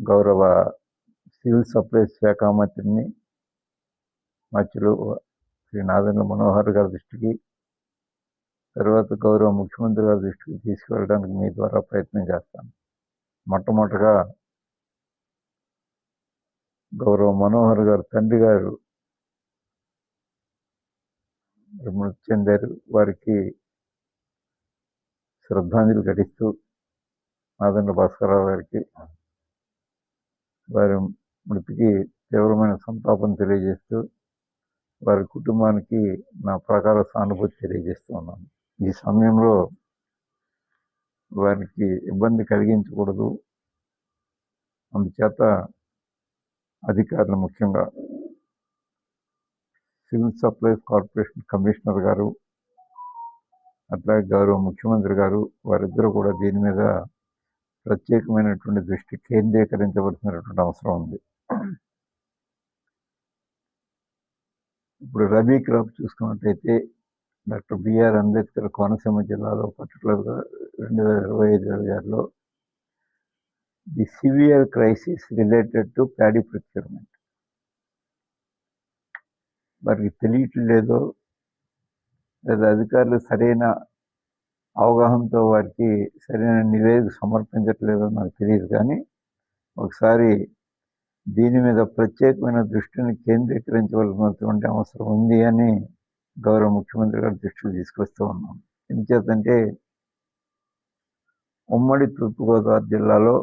గౌరవ civil supplies శాఖ మంత్రిని మధ్యలో శ్రీ నాదెండ్ల మనోహర్ గారి దృష్టికి, తర్వాత గౌరవ ముఖ్యమంత్రి గారి దృష్టికి తీసుకువెళ్ళడానికి మీ ద్వారా ప్రయత్నం చేస్తాను. మొట్టమొదటగా గౌరవ మనోహర్ గారు తండ్రి గారు మృతి చెందారు. వారికి శ్రద్ధాంజలి ఘటిస్తూ నాదెండ్ల భాస్కరరావు గారికి వారి మృతికి తీవ్రమైన సంతాపం తెలియజేస్తూ వారి కుటుంబానికి నా ప్రకార సానుభూతి తెలియజేస్తూ ఉన్నాను. ఈ సమయంలో వారికి ఇబ్బంది కలిగించకూడదు. అందుచేత అధికారులు, ముఖ్యంగా సివిల్ సప్లైస్ కార్పొరేషన్ కమిషనర్ గారు, అట్లాగే గౌరవ ముఖ్యమంత్రి గారు, వారిద్దరూ కూడా దీని మీద ప్రత్యేకమైనటువంటి దృష్టి కేంద్రీకరించవలసినటువంటి అవసరం ఉంది. ఇప్పుడు రబీ క్రాప్ చూసుకున్నట్టయితే డాక్టర్ బిఆర్ అంబేద్కర్ కోనసీమ జిల్లాలో పర్టికులర్గా 2025-26లో the severe crisis related to paddy procurement. వారికి తెలియట్లేదో లేదా అధికారులు సరైన అవగాహనతో వారికి సరైన నివేదిక సమర్పించట్లేదో నాకు తెలియదు, కానీ ఒకసారి దీని మీద ప్రత్యేకమైన దృష్టిని కేంద్రీకరించవలసినటువంటి అవసరం ఉంది అని గౌరవ ముఖ్యమంత్రి గారి దృష్టికి తీసుకొస్తూ ఉన్నాం. ఎందుచేతంటే ఉమ్మడి తూర్పుగోదావరి జిల్లాలో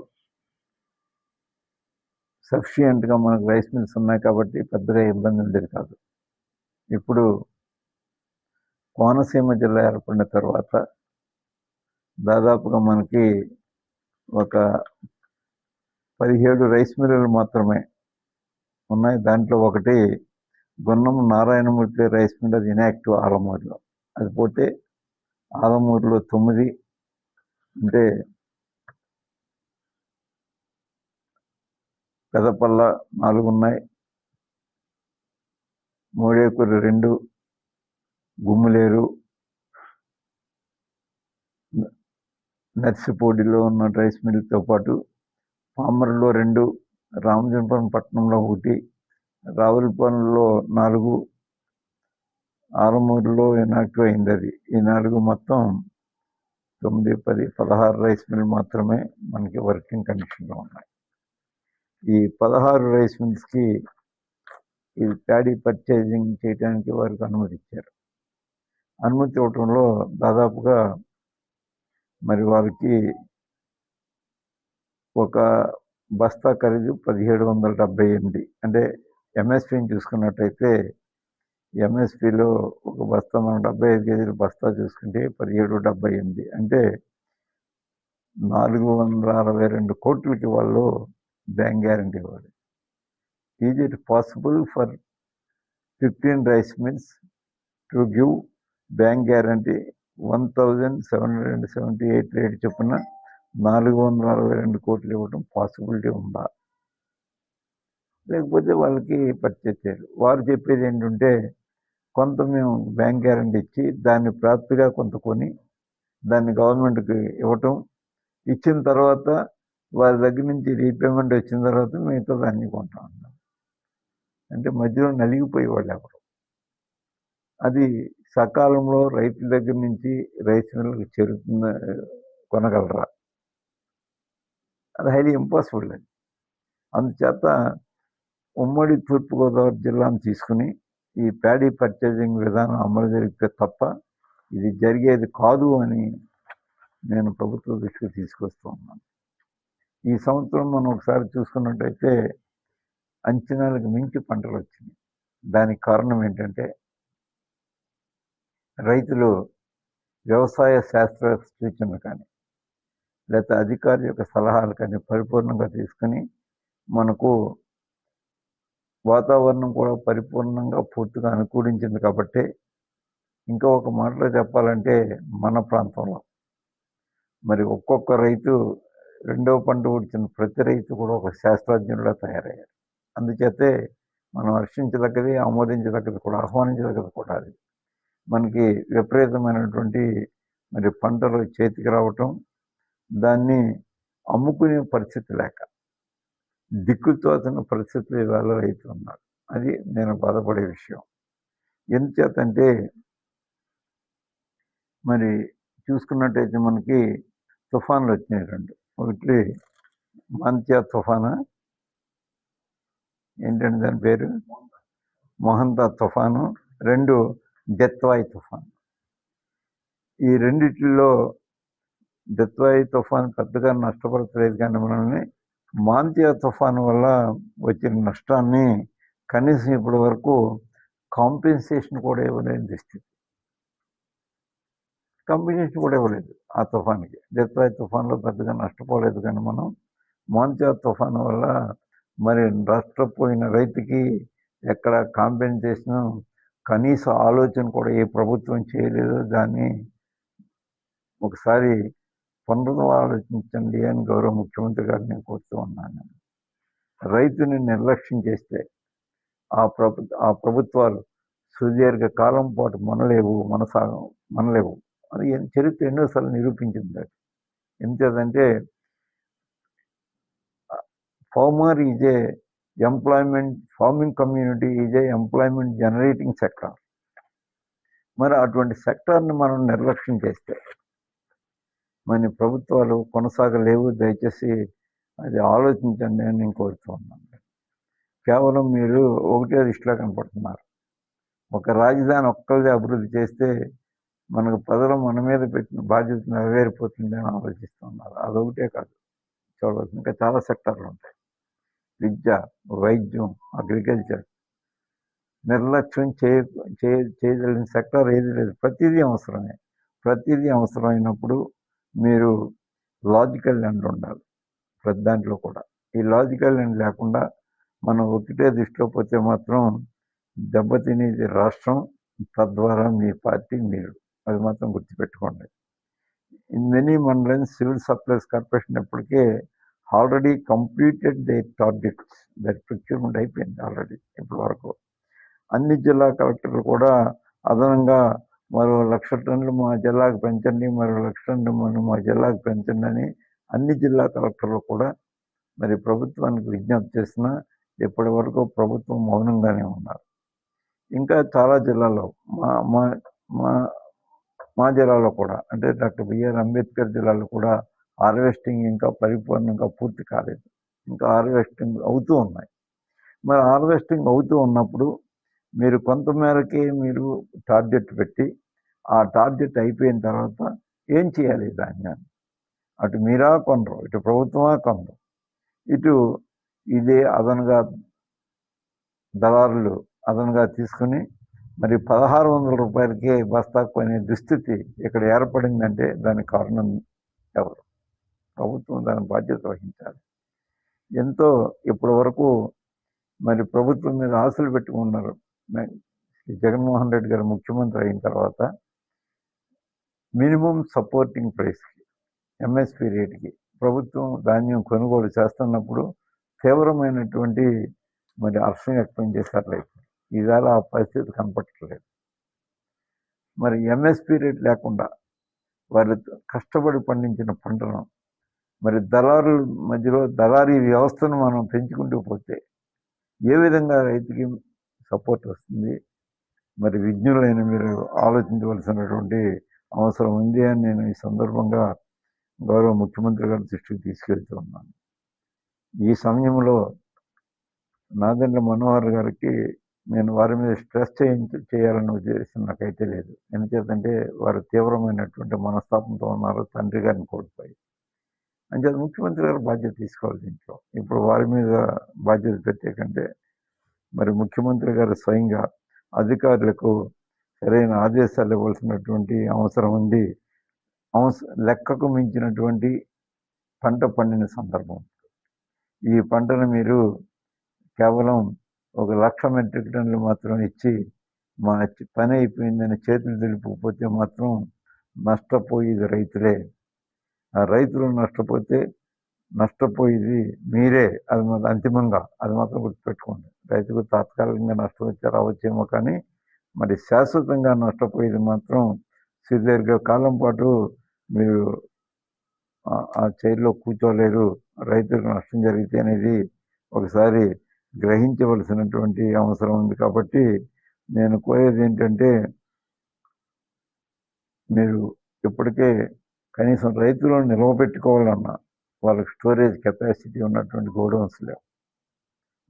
సఫిషియెంట్గా మనకు రైస్ మిల్స్ ఉన్నాయి కాబట్టి పెద్దగా ఇబ్బంది ఉండేది కాదు. ఇప్పుడు కోనసీమ జిల్లా ఏర్పడిన తర్వాత దాదాపుగా మనకి ఒక 17 రైస్ మిల్లులు మాత్రమే ఉన్నాయి. దాంట్లో ఒకటి గున్నం నారాయణమూర్తి రైస్ మిల్, అది ఇనాక్టివ్ ఆలమూరులో. అది పోతే ఆలమూరులో 9, అంటే పెదపల్ల 4 ఉన్నాయి, మోడేకూరు 2, గుమ్ములేరు, నర్సిపూడిలో ఉన్న రైస్ మిల్తో పాటు పామరులో 2, రామచంద్రపురం పట్టణంలో 1, రావులపాలెంలో 4, ఆలమూరులో ఇనాక్టివ్ అయింది. అది ఈ 4 మొత్తం 9, 10, 16 రైస్ మిల్ మాత్రమే మనకి వర్కింగ్ కండిషన్లో ఉన్నాయి. ఈ 16 రైస్ మిల్స్కి ఈ ప్యాడీ పర్చేజింగ్ చేయడానికి వారికి అనుమతి ఇచ్చారు. అనుమతి ఇవ్వటంలో దాదాపుగా మరి వారికి ఒక బస్తా ఖరీదు 1778. అంటే ఎంఎస్పీని చూసుకున్నట్టయితే ఎంఎస్పీలో ఒక బస్తా, మనం 75 కేజీల బస్తా చూసుకుంటే 1778, అంటే 462 కోట్లకి వాళ్ళు బ్యాంక్ గ్యారంటీ ఇవ్వాలి. Is it possible for 15 rice mills to give bank guarantee 1778 rate చొప్పున 462 కోట్లు ఇవ్వడం పాసిబిలిటీ ఉందా? లేకపోతే వాళ్ళకి పర్చేజ్ చేయాలి. వారు చెప్పేది ఏంటంటే కొంత మేము బ్యాంక్ గ్యారంటీ ఇచ్చి దాన్ని ప్రాప్తిగా కొంత కొని దాన్ని గవర్నమెంట్కి ఇవ్వటం, ఇచ్చిన తర్వాత వారి దగ్గర నుంచి రీపేమెంట్ వచ్చిన తర్వాత మిగతా దాన్ని కొంటా ఉన్నాం. అంటే మధ్యలో నలిగిపోయేవాళ్ళు ఎవరు. అది సకాలంలో రైతుల దగ్గర నుంచి రైస్ మిల్లుకి చేరుతున్న కొనగలరా? అది హైలీ ఇంపాసిబుల్. అది అందుచేత ఉమ్మడి తూర్పుగోదావరి జిల్లాను తీసుకుని ఈ ప్యాడీ పర్చేజింగ్ విధానం అమలు జరిగితే తప్ప ఇది జరిగేది కాదు అని నేను ప్రభుత్వ దృష్టికి తీసుకొస్తూ ఉన్నాను. ఈ సంవత్సరం మనం ఒకసారి చూసుకున్నట్టయితే అంచనాలకు మించి పంటలు వచ్చినాయి. దానికి కారణం ఏంటంటే రైతులు వ్యవసాయ శాస్త్ర సూచనలు కానీ లేకపోతే అధికారుల యొక్క సలహాలు కానీ పరిపూర్ణంగా తీసుకుని, మనకు వాతావరణం కూడా పరిపూర్ణంగా పూర్తిగా అనుకూలించింది కాబట్టి, ఇంకా ఒక మాటలో చెప్పాలంటే మన ప్రాంతంలో మరి ఒక్కొక్క రైతు రెండవ పంట వచ్చిన ప్రతి రైతు కూడా ఒక శాస్త్రజ్ఞుడిలా తయారయ్యారు. అందుచేతే మనం హర్షించదగ్గది, ఆమోదించదగ్గది కూడా, ఆహ్వానించదగ్గది కూడా. అది మనకి విపరీతమైనటువంటి మరి పంటలు చేతికి రావటం, దాన్ని అమ్ముకునే పరిస్థితి లేక దిక్కుతోచని పరిస్థితులు ఇవాళ రైతు ఉన్నారు. అది నేను బాధపడే విషయం. ఎందుచేతంటే మరి చూసుకున్నట్టయితే మనకి తుఫాన్లు వచ్చినాయి 2. ఒకటి మాంత్యా తుఫానా, ఏంటంటే దాని పేరు మొహంతా తుఫాను, 2 దెత్వాయి తుఫాను. ఈ రెండిట్లో దెత్వాయి తుఫాను పెద్దగా నష్టపరచలేదు, కానీ మనల్ని మాంత్యా తుఫాను వల్ల వచ్చిన నష్టాన్ని కనీసం ఇప్పటి వరకు కాంపెన్సేషన్ కూడా ఇవ్వలేని దుస్థితి. కాంపెన్సేషన్ కూడా ఇవ్వలేదు ఆ తుఫాన్కి. దెత్వాయి తుఫాన్లో పెద్దగా నష్టపోలేదు, కానీ మనం మాంత్యా తుఫాను వల్ల మరి నష్టపోయిన రైతుకి ఎక్కడ కాంపెన్సేషన్ కనీస ఆలోచన కూడా ఏ ప్రభుత్వం చేయలేదు. దాన్ని ఒకసారి పునరాలోచించండి అని గౌరవ ముఖ్యమంత్రి గారిని నేను కోరుతూ ఉన్నాను. రైతుని నిర్లక్ష్యం చేస్తే ఆ ప్రభుత్వాలు సుదీర్ఘ కాలం పాటు మనలేవు. అది చరిత్ర ఎన్నోసార్లు నిరూపించింది. ఎందుకంటే farmer is a farming community is a employment generating sector. మరి అటువంటి సెక్టార్ని మనం నిర్లక్ష్యం చేస్తే మన ప్రభుత్వాలు కొనసాగలేవు. దయచేసి అది ఆలోచించండి అని నేను కోరుతూ ఉన్నాను. కేవలం మీరు ఒకటే దృష్టిలో కనపడుతున్నారు. ఒక రాజధాని ఒక్కరిదే అభివృద్ధి చేస్తే మనకు ప్రజలు మన మీద పెట్టిన బాధ్యత నెరవేరిపోతుంది అని ఆలోచిస్తున్నారు. అదొకటే కాదు, చూడవచ్చు ఇంకా చాలా సెక్టార్లు ఉంటాయి. విద్య, వైద్యం, అగ్రికల్చర్, నిర్లక్ష్యం చేయగలిగిన సెక్టార్ ఏది లేదు. ప్రతిదీ అవసరమే. ప్రతిదీ అవసరమైనప్పుడు మీరు లాజికల్ ఎండ్ ఉండాలి ప్రతి దాంట్లో కూడా. ఈ లాజికల్ ఎండ్ లేకుండా మనం ఒకటే దృష్టిలో పోతే మాత్రం దెబ్బతినేది రాష్ట్రం, తద్వారా మీ పార్టీ, మీరు. అది మాత్రం గుర్తుపెట్టుకోండి. ఇన్ మెనీ మండలన్స్ సివిల్ సప్లైస్ కార్పొరేషన్ ఇప్పటికే already completed they targets. That procurement అయిపోయింది ఆల్రెడీ ఇప్పటి వరకు. అన్ని జిల్లా కలెక్టర్లు కూడా అదనంగా మరో 1,00,000 టన్నులు మా జిల్లాకు పెంచండి, మరో 1,00,000 టన్నులు మా జిల్లాకు పెంచండి అని అన్ని జిల్లా కలెక్టర్లు కూడా మరి ప్రభుత్వానికి విజ్ఞప్తి చేసినా ఇప్పటి వరకు ప్రభుత్వం మౌనంగానే ఉన్నారు. ఇంకా చాలా జిల్లాల్లో మా జిల్లాలో కూడా, అంటే డాక్టర్ బిఆర్ అంబేద్కర్ జిల్లాలో కూడా హార్వెస్టింగ్ ఇంకా పరిపూర్ణంగా పూర్తి కాలేదు. ఇంకా హార్వెస్టింగ్ అవుతూ ఉన్నాయి. మరి హార్వెస్టింగ్ అవుతూ ఉన్నప్పుడు మీరు కొంతమేరకే మీరు టార్గెట్ పెట్టి ఆ టార్గెట్ అయిపోయిన తర్వాత ఏం చేయాలి ధాన్యాన్ని? అటు మీరా కొనరు, ఇటు ప్రభుత్వమా కొనరు, ఇటు ఇదే అదనంగా దళారులు అదనంగా తీసుకుని మరి 1,600 రూపాయలకే బస్తాకు కొనే దుస్థితి ఇక్కడ ఏర్పడిందంటే దానికి కారణం ఎవరు? ప్రభుత్వం దాని బాధ్యత వహించాలి. ఎంతో ఇప్పటి వరకు మరి ప్రభుత్వం మీద ఆశలు పెట్టుకున్నారు. జగన్మోహన్ రెడ్డి గారు ముఖ్యమంత్రి అయిన తర్వాత మినిమం సపోర్టింగ్ ప్రైస్కి, ఎంఎస్పి రేటుకి ప్రభుత్వం ధాన్యం కొనుగోలు చేస్తున్నప్పుడు తీవ్రమైనటువంటి మరి హర్షం వ్యక్తం చేశారు రైతులు. ఇవాళ ఆ పరిస్థితి కనపట్టలేదు. మరి ఎంఎస్పి రేట్ లేకుండా వారు కష్టపడి పండించిన పంటను మరి దళారుల మధ్యలో దళారీ వ్యవస్థను మనం పెంచుకుంటూ పోతే ఏ విధంగా రైతుకి సపోర్ట్ వస్తుంది? మరి విజ్ఞులైన మీరు ఆలోచించవలసినటువంటి అవసరం ఉంది అని నేను ఈ సందర్భంగా గౌరవ ముఖ్యమంత్రి గారి దృష్టికి తీసుకెళ్తూ ఉన్నాను. ఈ సమయంలో నాదెండ్ల మనోహర్ గారికి నేను వారి మీద స్ట్రెస్ చేయాలనే ఉద్దేశం నాకైతే లేదు. ఎందుచేతంటే వారు తీవ్రమైనటువంటి మనస్తాపంతో ఉన్నారు, తండ్రి గారిని కోల్పోయి. అంచేత ముఖ్యమంత్రి గారు బాధ్యత తీసుకోవాలి దీంట్లో. ఇప్పుడు వారి మీద బాధ్యత పెట్టే కంటే మరి ముఖ్యమంత్రి గారు స్వయంగా అధికారులకు సరైన ఆదేశాలు ఇవ్వాల్సినటువంటి అవసరం ఉంది. లెక్కకు మించినటువంటి పంట పండిన సందర్భం. ఈ పంటను మీరు కేవలం 1,00,000 మెట్రిక్ టన్నులు మాత్రం ఇచ్చి మా పని అయిపోయిందని చేతులు దులిపకపోతే మాత్రం నష్టపోయేది రైతులే. ఆ రైతులు నష్టపోయేది మీరే. అది మాత్రం అంతిమంగా అది మాత్రం గుర్తుపెట్టుకోండి. రైతుకు తాత్కాలికంగా నష్టం వచ్చి రావచ్చేమో, కానీ మరి శాశ్వతంగా నష్టపోయేది మాత్రం సుదీర్ఘ కాలం పాటు మీరు ఆ చైర్లో కూర్చోలేరు. రైతులకు నష్టం జరిగితే అనేది ఒకసారి గ్రహించవలసినటువంటి అవసరం ఉంది. కాబట్టి నేను కోరేది ఏంటంటే, మీరు ఇప్పటికే కనీసం రైతులను నిలవబెట్టుకోవాలన్నా వాళ్ళకి స్టోరేజ్ కెపాసిటీ ఉన్నటువంటి గోడౌన్స్ లేవు,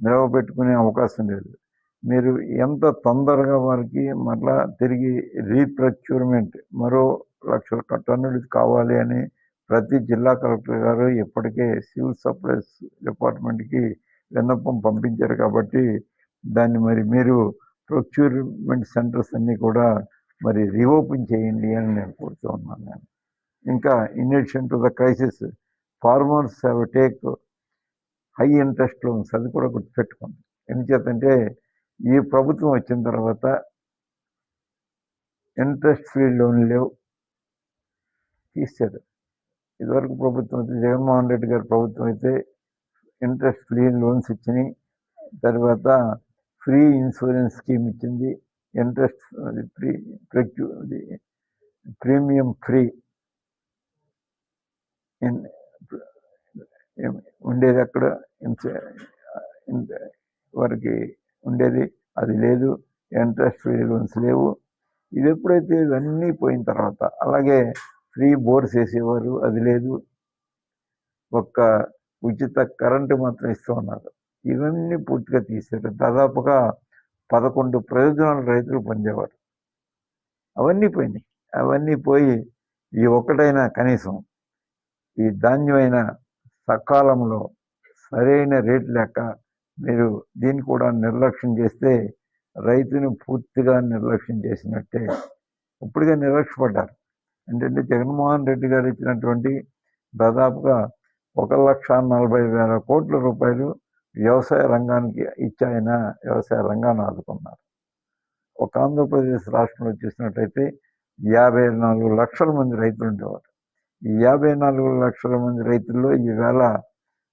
నిలవబెట్టుకునే అవకాశం లేదు. మీరు ఎంత తొందరగా వారికి మరలా తిరిగి రీప్రొక్యూర్మెంట్ మరో 1,00,000 టన్నులు కావాలి అని ప్రతి జిల్లా కలెక్టర్ గారు ఇప్పటికే సివిల్ సప్లైస్ డిపార్ట్మెంట్కి విన్నపం పంపించారు. కాబట్టి దాన్ని మరి మీరు ప్రొక్యూర్మెంట్ సెంటర్స్ అన్నీ కూడా మరి రీఓపెన్ చేయండి అని నేను కోరుతూ ఉన్నాను. నేను ఇంకా in addition to the crisis, farmers have take high interest loans, అది కూడా గుర్తుపెట్టుకోండి. ఎందుచేతంటే ఈ ప్రభుత్వం వచ్చిన తర్వాత ఇంట్రెస్ట్ ఫ్రీ లోన్లు లేవు, తీశారు. ఇదివరకు ప్రభుత్వం అయితే, జగన్మోహన్ రెడ్డి గారి ప్రభుత్వం అయితే ఇంట్రెస్ట్ ఫ్రీ లోన్స్ ఇచ్చినాయి. తర్వాత ఫ్రీ ఇన్సూరెన్స్ స్కీమ్ ఇచ్చింది, ఇంట్రెస్ట్ ఫ్రీ ప్రీమియం ఫ్రీ ఉండేది. అక్కడ వారికి ఉండేది, అది లేదు. ఇంట్రెస్ట్ ఫ్రీ లోన్స్ లేవు. ఇది ఎప్పుడైతే ఇవన్నీ పోయిన తర్వాత, అలాగే ఫ్రీ బోర్స్ వేసేవారు, అది లేదు. ఒక్క ఉచిత కరెంటు మాత్రం ఇస్తూ ఉన్నారు. ఇవన్నీ పూర్తిగా తీశారు. దాదాపుగా 11 ప్రయోజనాలు రైతులు పొందేవారు, అవన్నీ పోయినాయి. అవన్నీ పోయి ఈ ఒక్కటైనా కనీసం ఈ ధాన్యమైన సకాలంలో సరైన రేటు లేక మీరు దీన్ని కూడా నిర్లక్ష్యం చేస్తే రైతుని పూర్తిగా నిర్లక్ష్యం చేసినట్టే. ఇప్పటికే నిర్లక్ష్యపడ్డారు. ఏంటంటే జగన్మోహన్ రెడ్డి గారు ఇచ్చినటువంటి దాదాపుగా 1,40,000 కోట్ల రూపాయలు వ్యవసాయ రంగానికి ఇచ్చి ఆయన వ్యవసాయ రంగాన్ని ఆదుకున్నారు. ఒక ఆంధ్రప్రదేశ్ రాష్ట్రంలో చూసినట్టయితే 54 లక్షల మంది రైతులు ఉండేవారు. ఈ 54 లక్షల మంది రైతుల్లో ఈవేళ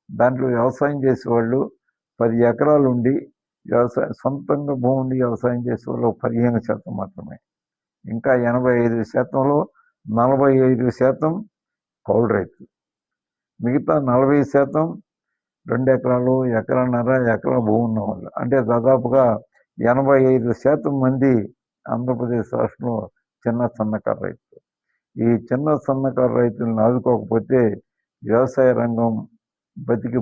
దాంట్లో వ్యవసాయం చేసేవాళ్ళు 10 ఎకరాలు ఉండి సొంతంగా భూమి ఉండి వ్యవసాయం చేసేవాళ్ళు 15% మాత్రమే. ఇంకా 85%లో 45% కౌలు రైతులు, మిగతా 40% 2 ఎకరాలు, ఎకరన్నర, ఎకరం భూమి ఉన్నవాళ్ళు. అంటే దాదాపుగా 85% మంది ఆంధ్రప్రదేశ్ రాష్ట్రంలో చిన్న సన్నకారు రైతులు. ఈ చిన్న సన్నకారు రైతులను ఆదుకోకపోతే వ్యవసాయ రంగం బతికి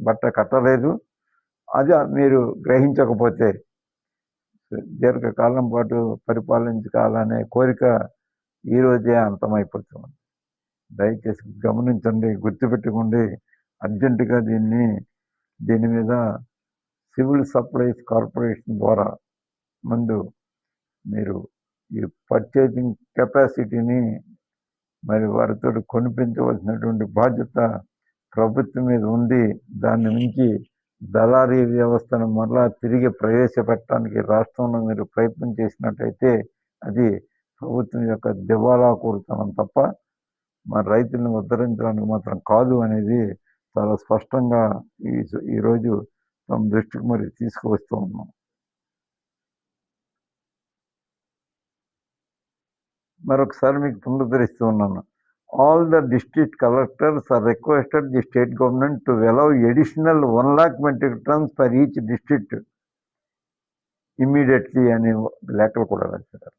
బట్ట కట్టలేదు. అది మీరు గ్రహించకపోతే దీర్ఘకాలం పాటు పరిపాలించాలనే కోరిక ఈరోజే అంతమైపోతుంది. దయచేసి గమనించండి, గుర్తుపెట్టుకోండి. అర్జెంటుగా దీని మీద సివిల్ సప్లైస్ కార్పొరేషన్ ద్వారా ముందు మీరు ఈ పర్చేజింగ్ కెపాసిటీని మరి వారితో కొనిపించవలసినటువంటి బాధ్యత ప్రభుత్వం మీద ఉంది. దాని నుంచి దళారీ వ్యవస్థను మరలా తిరిగి ప్రవేశపెట్టడానికి రాష్ట్రంలో మీరు ప్రయత్నం చేసినట్టయితే అది ప్రభుత్వం యొక్క దివాలా కోరుతనం తప్ప మన రైతులను ఉద్ధరించడానికి మాత్రం కాదు అనేది చాలా స్పష్టంగా ఈరోజు తమ దృష్టికి మరి తీసుకువస్తూ ఉన్నాం. మరొకసారి మీకు పునరుద్ధరిస్తూ ఉన్నాను. All the district collectors are requested the state government to allow additional 1 lakh metric tons for each district immediately అనే లెక్కలు కూడా రాశారు.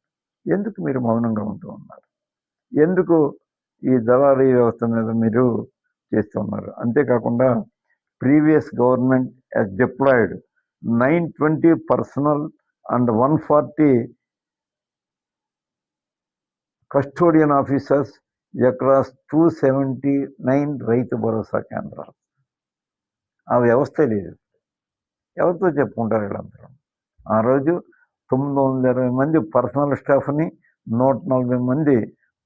ఎందుకు మీరు మౌనంగా ఉంటూ ఉన్నారు? ఎందుకు ఈ దళారీ వ్యవస్థ మీద మీరు చేస్తున్నారు? అంతేకాకుండా previous government has deployed 920 personnel and 140 custodian officers across 279 Rythu Bharosa కేంద్రాలు. ఆ వ్యవస్థ లేదు. ఎవరితో చెప్పుకుంటారు వీళ్ళందరూ? ఆ రోజు 920 మంది పర్సనల్ స్టాఫ్ని, 140 మంది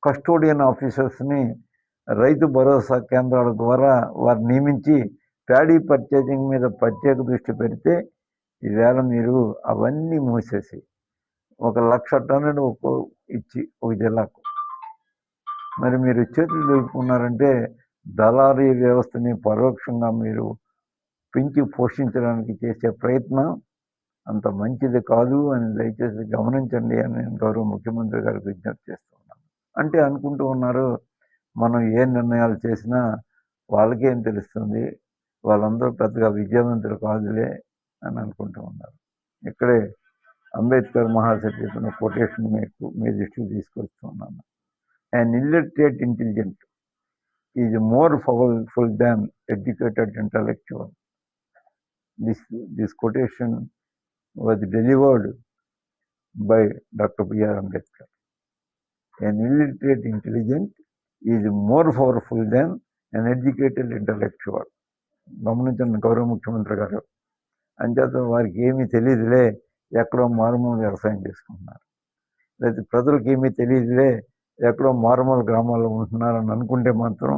కస్టోడియన్ ఆఫీసర్స్ని రైతు భరోసా కేంద్రాల ద్వారా వారు నియమించి ప్యాడీ పర్చేజింగ్ మీద ప్రత్యేక దృష్టి పెడితే ఈవేళ మీరు అవన్నీ మూసేసి 1,00,000 టన్నులు ఇచ్చి ఒక జిల్లాకు మరి మీరు చేతులు దులుపుకున్నారంటే దళారీ వ్యవస్థని పరోక్షంగా మీరు పెంచి పోషించడానికి చేసే ప్రయత్నం అంత మంచిది కాదు అని దయచేసి గమనించండి అని నేను గౌరవ ముఖ్యమంత్రి గారికి విజ్ఞప్తి చేస్తున్నాను. అంటే అనుకుంటూ ఉన్నారు మనం ఏ నిర్ణయాలు చేసినా వాళ్ళకేం తెలుస్తుంది, వాళ్ళందరూ పెద్దగా విద్యావంతులు కాదులే అని అనుకుంటూ ఉన్నారు. ఇక్కడే అంబేద్కర్ మహాశయ చెప్పిన కొటేషన్ మీ దృష్టికి తీసుకొస్తూ ఉన్నాను. An illiterate intelligent is more powerful than educated intellectual. This quotation was delivered by Dr. B.R. Ambedkar. An illiterate intelligent is more powerful than an educated intellectual. గమనించండి గౌరవ ముఖ్యమంత్రి గారు. అంచేత వారికి ఏమీ తెలియదులే, ఎక్కడో మారుమూల వ్యవసాయం చేసుకుంటున్నారు, లేదా ప్రజలకు ఏమీ తెలియదులే, ఎక్కడో మారుమూల గ్రామాల్లో ఉంటున్నారని అనుకుంటే మాత్రం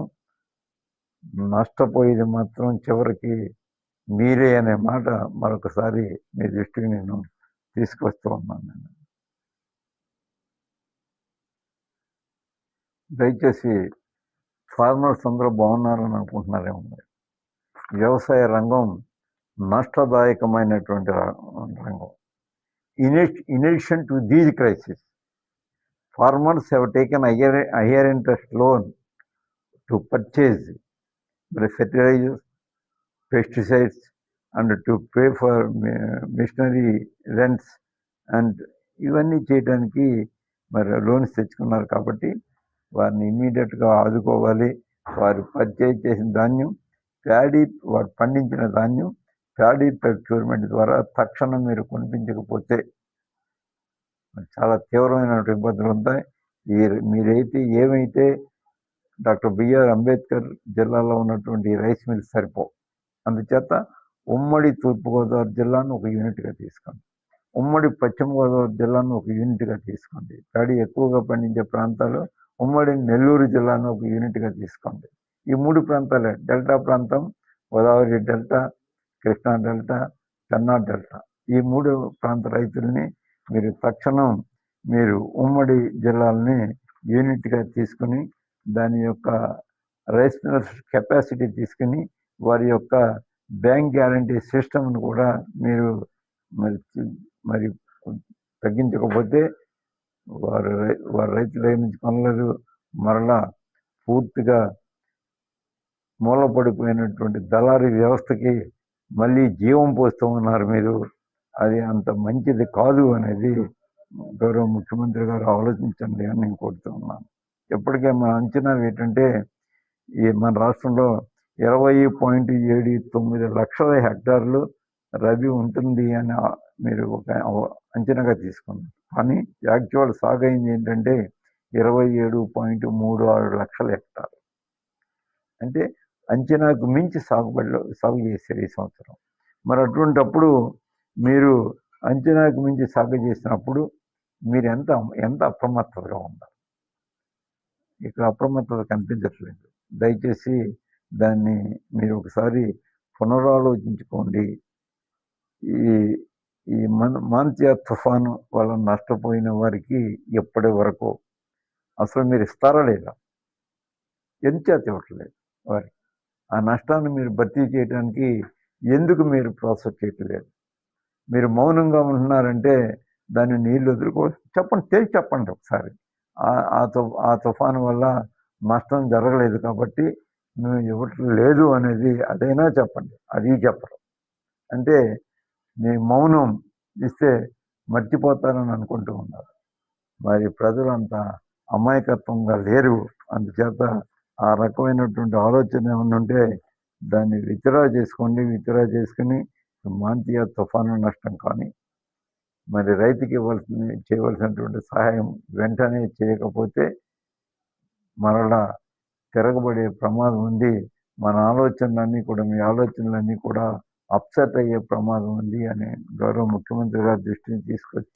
నష్టపోయేది మాత్రం చివరికి మీరే అనే మాట మరొకసారి మీ దృష్టికి నేను తీసుకొస్తూ ఉన్నాను. నేను దయచేసి ఫార్మర్స్ అందరూ బాగున్నారని అనుకుంటున్నారేమో. వ్యవసాయ రంగం నష్టదాయకమైనటువంటి రంగం. In addition to these crises, farmers have taken higher interest loan to purchase fertilizers, pesticides, and to pay for machinery rents, and ఇవన్నీ చేయడానికి మరి లోన్స్ తెచ్చుకున్నారు. కాబట్టి వారిని ఇమ్మీడియట్గా ఆదుకోవాలి. వారు పర్చేజ్ చేసిన ధాన్యం, వారు పండించిన ధాన్యం ప్యాడీ ప్రొక్యూర్మెంట్ ద్వారా తక్షణం మీరు కొనిపించకపోతే చాలా తీవ్రమైన ఇబ్బందులు ఉంటాయి. మీరైతే ఏమైతే డాక్టర్ బిఆర్ అంబేద్కర్ జిల్లాలో ఉన్నటువంటి రైస్ మిల్స్ సరిపోవు. అందుచేత ఉమ్మడి తూర్పుగోదావరి జిల్లాను ఒక యూనిట్గా తీసుకోండి, ఉమ్మడి పశ్చిమ గోదావరి జిల్లాను ఒక యూనిట్గా తీసుకోండి, ప్యాడీ ఎక్కువగా పండించే ప్రాంతాలు ఉమ్మడి నెల్లూరు జిల్లాను ఒక యూనిట్గా తీసుకోండి. ఈ 3 ప్రాంతాలే డెల్టా ప్రాంతం, Godavari delta, Krishna delta, Penna delta, ఈ 3 ప్రాంత రైతుల్ని మీరు తక్షణం ఉమ్మడి జిల్లాలని యూనిట్గా తీసుకుని దాని యొక్క రైస్ మిల్లర్స్ కెపాసిటీ తీసుకుని వారి యొక్క బ్యాంక్ గ్యారంటీ సిస్టమ్ను కూడా మీరు మరి తగ్గించకపోతే వారి రైతుల దగ్గర నుంచి కొనలేరు. మరలా పూర్తిగా మూలపడిపోయినటువంటి దళారీ వ్యవస్థకి మళ్ళీ జీవం పోస్తూ ఉన్నారు మీరు. అది అంత మంచిది కాదు అనేది గౌరవ ముఖ్యమంత్రి గారు ఆలోచించండి అని నేను కోరుతూ ఉన్నాను. ఇప్పటికే మన అంచనా ఏంటంటే మన రాష్ట్రంలో 20.79 లక్షల హెక్టార్లు రబీ ఉంటుంది అని మీరు ఒక అంచనాగా తీసుకున్నారు. కానీ యాక్చువల్ సాగు అయింది ఏంటంటే 27.36 లక్షల హెక్టార్లు. అంటే అంచనాకు మించి సాగు చేశారు ఈ సంవత్సరం. మరి అటువంటప్పుడు మీరు అంచనాకు మించి సాగు చేసినప్పుడు మీరు ఎంత అప్రమత్తతగా ఉండాలి. ఇక్కడ అప్రమత్తత కనిపించట్లేదు. దయచేసి దాన్ని మీరు ఒకసారి పునరాలోచించుకోండి. ఈ మాన్సియా తుఫాను వల్ల నష్టపోయిన వారికి ఎప్పటి వరకు అసలు మీరు ఇస్తారా లేదా? ఎంచేత ఇవ్వట్లేదు వారికి? ఆ నష్టాన్ని మీరు భర్తీ చేయడానికి ఎందుకు మీరు ప్రాసెస్ చేయట్లేదు? మీరు మౌనంగా ఉంటున్నారంటే దాన్ని నీళ్ళు చెప్పండి, తెలిసి చెప్పండి ఒకసారి. ఆ తుఫాను వల్ల నష్టం జరగలేదు కాబట్టి మేము ఇవ్వటం లేదు అనేది అదైనా చెప్పండి. అది చెప్పరు. అంటే మీ మౌనం ఇస్తే మర్చిపోతారని అనుకుంటూ ఉన్నారు. మరి ప్రజలు అంత అమాయకత్వంగా లేరు. అందుచేత ఆ రకమైనటువంటి ఆలోచన ఏమన్నా ఉంటే దాన్ని విత్డ్రా చేసుకోండి. విత్డ్రా చేసుకుని మాన్సియా తుఫాను నష్టం కానీ మరి రైతుకి చేయవలసినటువంటి సహాయం వెంటనే చేయకపోతే మరలా తిరగబడే ప్రమాదం ఉంది. మన ఆలోచనలన్నీ కూడా మీ ఆలోచనలన్నీ కూడా అప్సెట్ అయ్యే ప్రమాదం ఉంది అని గౌరవ ముఖ్యమంత్రి గారి దృష్టిని తీసుకొచ్చి